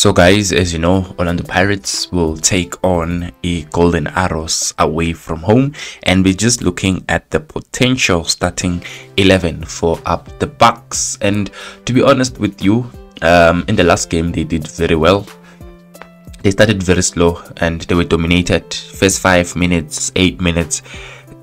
So guys, as you know, Orlando Pirates will take on a Golden Arrows away from home, and we're just looking at the potential starting 11 for up the Bucks. And to be honest with you, in the last game they did very well. They started very slow and they were dominated. First 5 minutes, 8 minutes,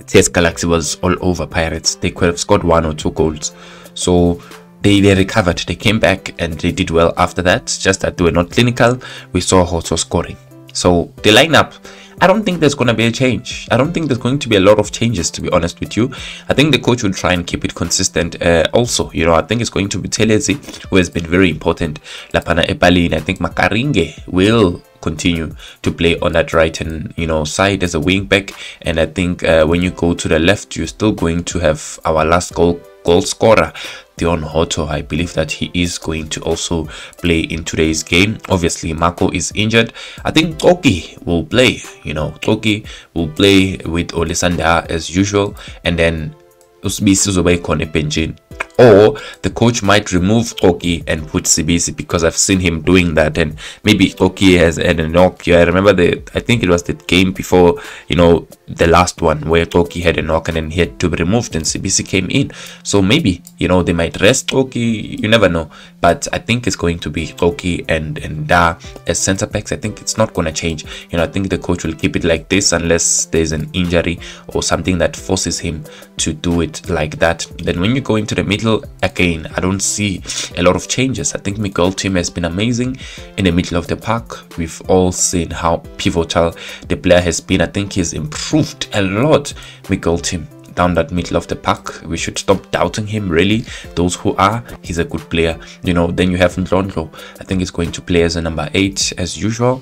TS Galaxy was all over Pirates. They could have scored 1 or 2 goals. So they recovered, they came back and they did well after that. Just that they were not clinical. We saw Hoto scoring. So the lineup, I don't think there's going to be a change. I don't think there's going to be a lot of changes, to be honest with you. I think the coach will try and keep it consistent. Also, you know, I think it's going to be Telezi, who has been very important. Lapana Epalini, I think Makaringe will continue to play on that right hand, you know, side as a wing back. And I think when you go to the left, you're still going to have our last goal scorer, Dion Hoto. I believe that he is going to also play in today's game. Obviously, Marco is injured. I think Toki will play. You know, Toki will play with Olisanda as usual, and then Usbisi Zobai Kone Benjin. Or the coach might remove Toki and put Sibisi, because I've seen him doing that. And maybe Toki has had a knock. I remember I think it was the game before, you know, the last one where Toki had a knock and then he had to be removed and Sibisi came in. So maybe, you know, they might rest Toki. You never know. But I think it's going to be Toki and Da as centre backs. I think it's not going to change. You know, I think the coach will keep it like this unless there's an injury or something that forces him to do it like that. Then when you go into the middle, again, I don't see a lot of changes. I think Miguel Tim has been amazing in the middle of the park. We've all seen how pivotal the player has been. I think he's improved a lot, Miguel Tim, down that middle of the park. We should stop doubting him, really. Those who are, he's a good player. You know, then you have Ndlondlo. I think he's going to play as a number 8 as usual,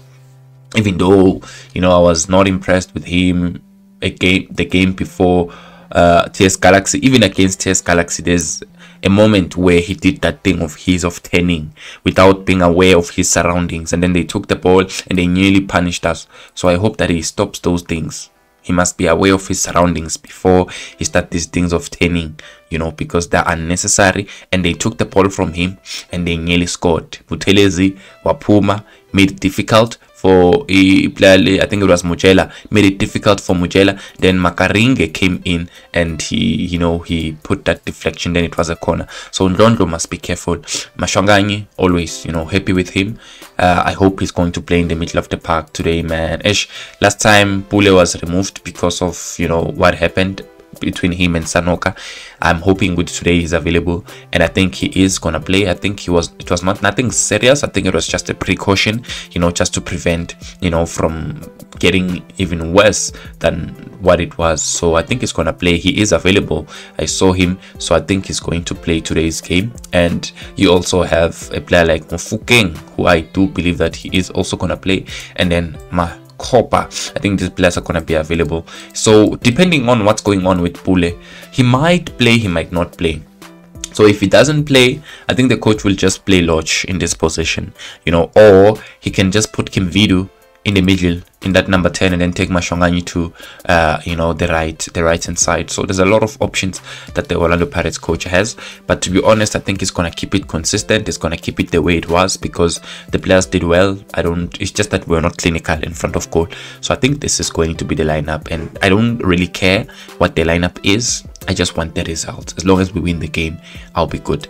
even though, you know, I was not impressed with him the game before TS Galaxy. Even against TS Galaxy, there's a moment where he did that thing of his of turning without being aware of his surroundings, and then they took the ball and they nearly punished us. So I hope that he stops those things. He must be aware of his surroundings before he starts these things of turning, you know, because they're unnecessary. And they took the ball from him and they nearly scored. Buthelezi, Wapuma made it difficult for a player. I think it was Mujela, made it difficult for Mujela. Then Makaringe came in and he put that deflection, then it was a corner. So Ndlondlo must be careful. Mashanganyi, always, you know, happy with him. I hope he's going to play in the middle of the park today, man. Last time Pule was removed because of, you know, what happened between him and Sanoka. I'm hoping with today he's available, and I think he is gonna play. I think it was not nothing serious. I think it was just a precaution, you know, just to prevent, you know, from getting even worse than what it was. So I think he's gonna play. He is available. I saw him, so I think he's going to play today's game. And you also have a player like Mofokeng, who I do believe that he is also gonna play, and then Kopa. I think these players are going to be available. So depending on what's going on with Pule, he might play, he might not play. So if he doesn't play, I think the coach will just play Lodge in this position, you know, or he can just put Kim Vidu in the middle in that number 10 and then take Mashanganyi to you know, the right hand side. So there's a lot of options that the Orlando Pirates coach has, but to be honest, I think he's gonna keep it consistent. He's gonna keep it the way it was because the players did well. It's just that we're not clinical in front of goal. So I think this is going to be the lineup, and I don't really care what the lineup is. I just want the result. As long as we win the game, I'll be good.